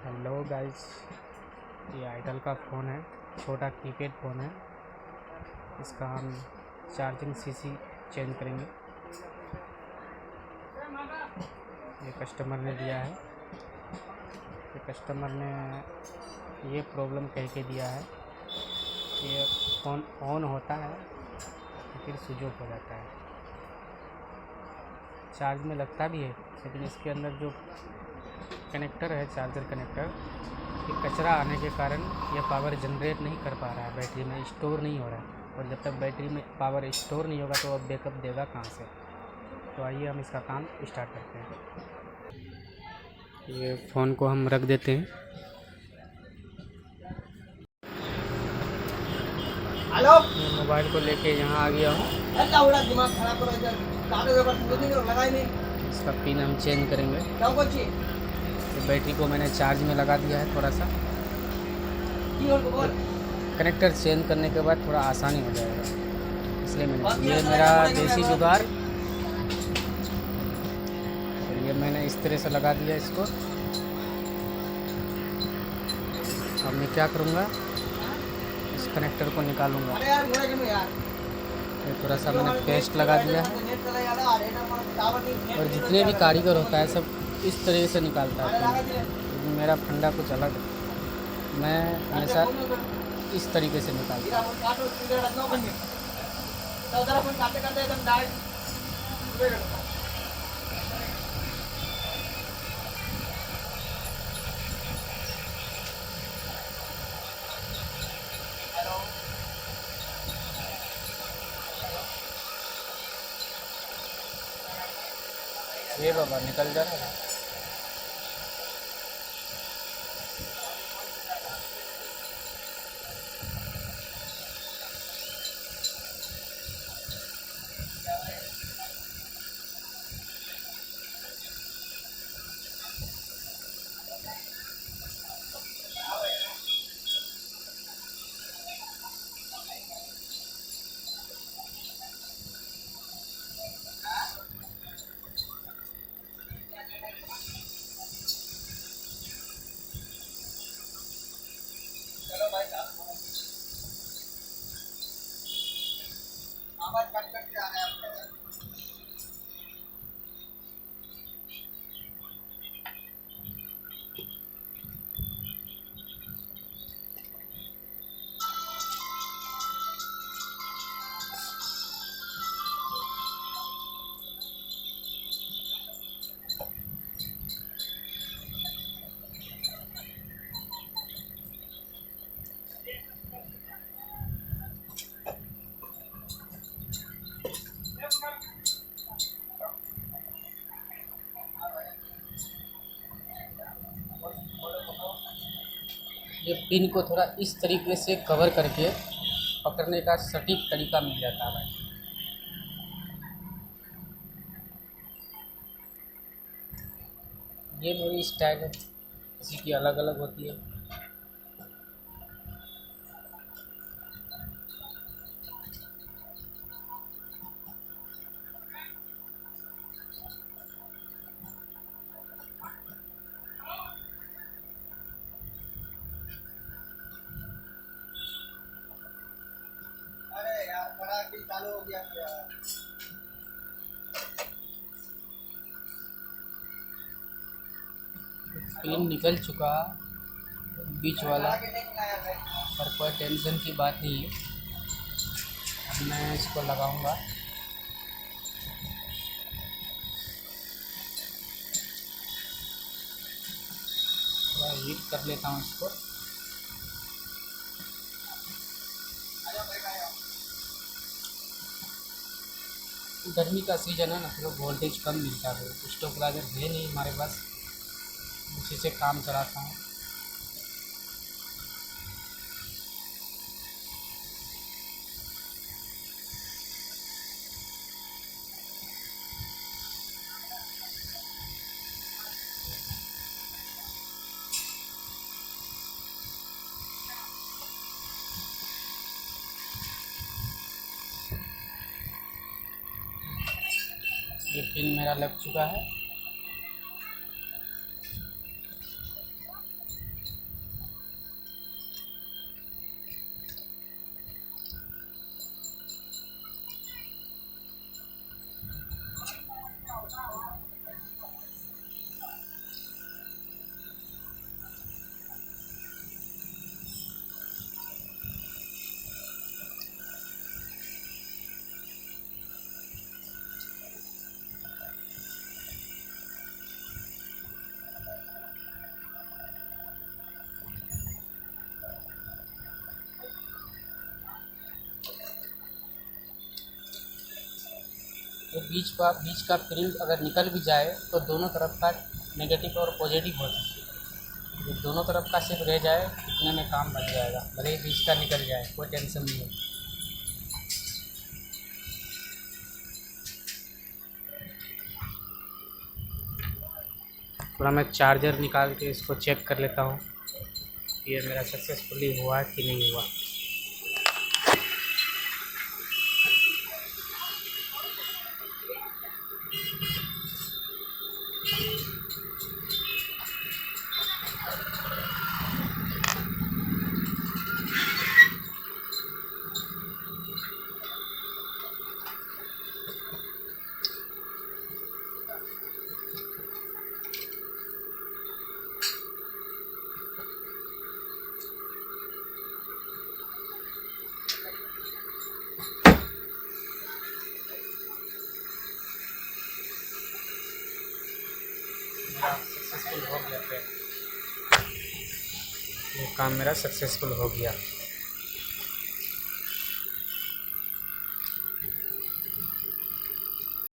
Hello guys, ये Itel का phone है। छोटा कीपैड फ़ोन है। इसका हम चार्जिंग सीसी चेंज करेंगे। ये कस्टमर ने दिया है। ये कस्टमर ने ये प्रॉब्लम कह के दिया है कि ये फ़ोन ऑन होता है फिर स्विच ऑफ हो जाता है। चार्ज में लगता भी है, लेकिन इसके अंदर जो कनेक्टर है, चार्जर कनेक्टर, ये कचरा आने के कारण ये पावर जनरेट नहीं कर पा रहा है, बैटरी में स्टोर नहीं हो रहा है। और जब तक बैटरी में पावर स्टोर नहीं होगा तो अब बैकअप देगा कहाँ से। तो आइए हम इसका काम स्टार्ट करते हैं। ये फ़ोन को हम रख देते हैं। हेलो मैं मोबाइल को लेके यहाँ आ गया हूँ। अल्लाह उड़ा दिमाग खराब करो इधर कागज पेपर मुझे नहीं लगाई नहीं इसका पिन हम चेंज करेंगे। क्या कुछ तो बैटरी को मैंने चार्ज में लगा दिया है। थोड़ा सा की और बोल कनेक्टर चेंज करने के बाद थोड़ा आसानी हो जाएगा, इसलिए मैंने ये मेरा देसी जुगाड़। ये मैंने इस तरह से लगा दिया इसको। अब मैं क्या करूँगा, इस कनेक्टर को निकालूंगा। अरे यार घोड़े क्यों यार ये थोड़ा सा मैंने पेस्ट लगा दिया है। नेट चला यार अरे ना मन टावर नहीं और जितने भी कारीगर होता है सब इस तरीके से निकालता है पिन। लेकिन मेरा फंडा कुछ अलग है, मैं हमेशा इस तरीके से निकालता हूँ। काटो सीधे रखना बंद तो उधर अपन काटते काटते एकदम डायरेक्ट ये बाबा निकल जा रहा है। आवाज कट कट के आ रहा है ये पिन को थोड़ा इस तरीके से कवर करके पकड़ने का सटीक तरीका मिल जाता है भाई। ये मेरी स्टाइल है, किसी की अलग अलग होती है। अरे यार बड़ा की चालू हो गया यार पिन निकल चुका बीच वाला, आगे नहीं लाया भाई पर कोई टेंशन की बात नहीं है। अब मैं इसको लगाऊंगा। थोड़ा हीट कर लेता हूँ इसको। आजा भाई आया गर्मी का सीज़न है ना, थोड़ा वोल्टेज कम मिलता है। स्टेबलाइजर है नहीं हमारे पास, उसी से काम चलाता हूँ। ये पिन मेरा लग चुका है। तो बीच का प्रिंट अगर निकल भी जाए तो दोनों तरफ का नेगेटिव और पॉजिटिव होता है। तो दोनों तरफ का सिर्फ रह जाए इतने में काम बन जाएगा, भले ही बीच का निकल जाए कोई टेंशन नहीं है। थोड़ा मैं चार्जर निकाल के इसको चेक कर लेता हूँ ये मेरा सक्सेसफुली हुआ कि नहीं हुआ। सक्सेसफुल हो गया, ये काम मेरा सक्सेसफुल हो गया।